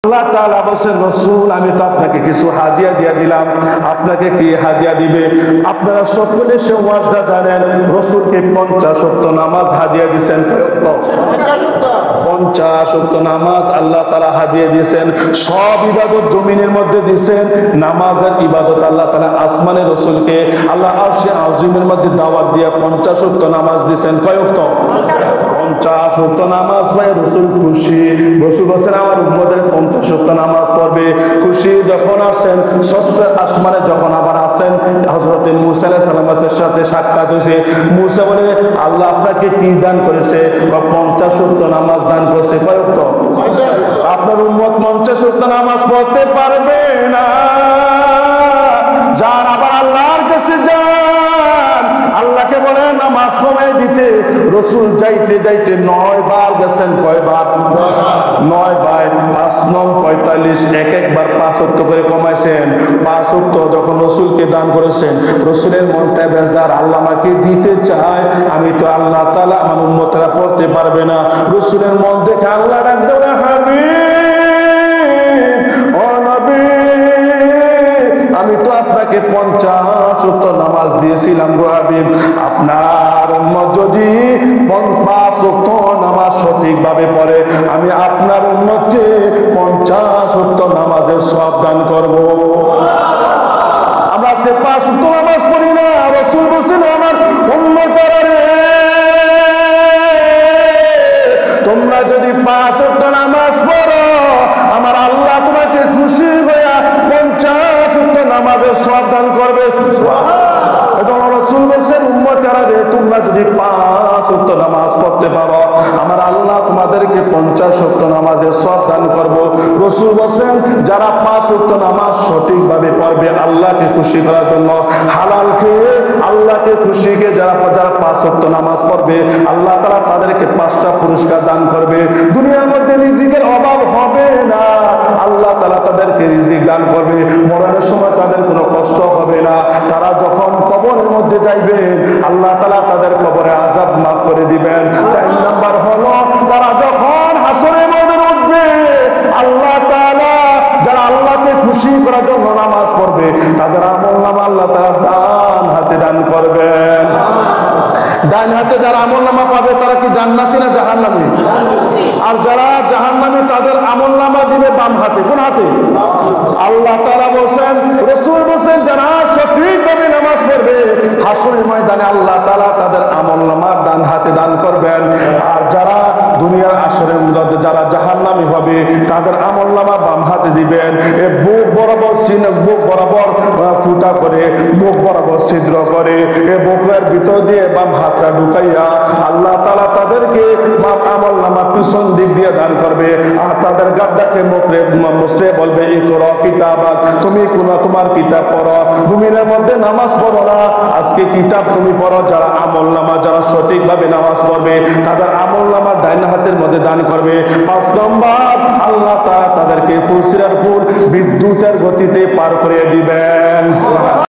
আল্লাহ তাআলা বলেন রাসূল আমি তো আপনাকে কিছু হাদিয়া দিয়ে দিলাম, আপনাকে কি হাদিয়া দিবে? আপনারা সকলে সে ওয়াজটা জানেন, রাসূলকে 50 ওয়াক্ত নামাজ হাদিয়া দিবেন। 50 ওয়াক্ত নামাজ আল্লাহ তাআলা হাদিয়া দিয়েছেন। সব ইবাদত জমিনের মধ্যে দিয়েছেন, নামাজের ইবাদত আল্লাহ তাআলা আসমানে রাসূলকে আল্লাহ আরশে আজিমের মধ্যে দাওয়াত দিয়ে 50 ওয়াক্ত নামাজ দিয়েছেন। কয় ওয়াক্ত? 50 ওয়াক্ত নামাজ পায় রাসূল খুশি। রাসূল বলেন আমার উম্মতের 50 ওয়াক্ত নামাজ পড়বে। খুশি যখন আসেন, ষষ্ঠ আসমানে যখন আবার আসেন, হযরত মুসা আলাইহিস সালামের সাথে সাক্ষাৎ হয়েছে। মুসা বলে আল্লাহ আপনাকে কি দান করেছে? 50 ওয়াক্ত নামাজ দান করেছে। কয় ওয়াক্ত? আপনার উম্মত 50 ওয়াক্ত নামাজ পড়তে পারবে না। যার আবার আল্লাহর কাছে যান, আল্লাহকে বলে নামাজ কমাই দিতে। রাসূল যাইতে যাইতে 9 বার গেছেন। কয় বার? 9 বার। 5 নং 45, একবার 5 ওয়াক্ত করে কমাইছেন। 5 ওয়াক্ত যখন রাসূলকে দান করেছেন, রাসূলের মনটা বেজার, আল্লাহ আমাকে দিতে চায়, আমি তো আল্লাহ তাআলা আমার উম্মতরা পড়তে পারবে না। রাসূলের মন দেখে আল্লাহ ডাক দেয় হাবিব ও নবী, আমি তো আপনাকে 50 ওয়াক্ত নামাজ দিয়েছিলাম গো হাবিব। আপনার উম্মত যদি 5 ওয়াক্ত নামাজ সঠিকভাবে পড়ে, আমি আপনার উম্মতকে 50 ওয়াক্ত নামাজের সওয়াব দান করব। আমরা আজকে 5 ওয়াক্ত নামাজ পড়ি না। রাসূল বলেছেন আমার উম্মতরা রে, তোমরা যদি 5 ওয়াক্ত নামাজ পড়ো, আমার আল্লাহ তোমাকে খুশি হয়ে 50 ওয়াক্ত নামাজের সওয়াব দান করবে। রাসূল বলেন উম্মতেরা রে, তোমরা যদি 5 ওয়াক্ত নামাজ পড়তে পারো, আমার আল্লাহ তোমাদেরকে 50 ওয়াক্ত নামাজের সওয়াব দান করব। রাসূল বলেন যারা 5 ওয়াক্ত নামাজ সঠিকভাবে পড়বে আল্লাহকে খুশি করার জন্য, হালাল খেয়ে আল্লাহকে খুশি করে যারা 5 ওয়াক্ত নামাজ পড়বে, আল্লাহ তাআলা তাদেরকে 5টা পুরস্কার দান করবে। দুনিয়ার মধ্যে রিজিকের অভাব হবে না, আল্লাহ তাআলা তাদেরকে রিজিক দান করবে। মরণের সময় তাদের কোনো কষ্ট হবে না। তারা যখন কবরের মধ্যে যাইবেন, আল্লাহ তাআলা তাদের কবরে আযাব মাফ করে দিবেন। 4 নাম্বার হলো তারা যখন হাসরের ময়দানে উঠবে, আল্লাহ তাআলা যারা আল্লাহকে খুশি করার জন্য নামাজ পড়বে, তাদের আমলনামা আল্লাহ তাআলা ডান হাতে দান করবেন। ডান হাতে যারা আমলনামা পাবে তারা কি জান্নাতি না জাহান্নামী? আর যারা জাহান্নামী তাদের আমলনামা দিবে বাম হাতে। কোন হাতে? আল্লাহ তাআলা বলেন, রাসূল বলেন যারা সঠিকভাবে নামাজ পড়বে, হাসরের ময়দানে আল্লাহ তাআলা তাদের আমলনামা ডান হাতে দান করবেন। আর যারা দুনিয়ার আসরের মধ্যে যারা জাহান্নামী হবে, তাদের আমলনামা বাম হাতে দিবেন। এ বুক বরাবর সিনে বুক বরাবর ফুটা করে, বুক বরাবর ছিদ্র করে, এ বুকের ভিতর দিয়ে বাম হাতটা ঢুকাইয়া আল্লাহ তাআলা তাদেরকে বাম আমলনামা পিছন দিক দিয়ে দান করবে। আর তাদের গাড্ডাকে মুছতে বলবে ইকরা কিতাবাক, তুমি তোমার কিতাব পড়ো। জমিনের মধ্যে নামাজ পড়ো না, আজকে কিতাব তুমি পড়ো। যারা আমলনামা যারা সঠিকভাবে নামাজ পড়বে, তাদের আমলনামা ডান হাতের মধ্যে দান করবে। 5 নম্বর আল্লাহ তাআলা তাদেরকে ফুলসিরাত ফুল বিদ্যুতের গতিতে পার করে দিবেন।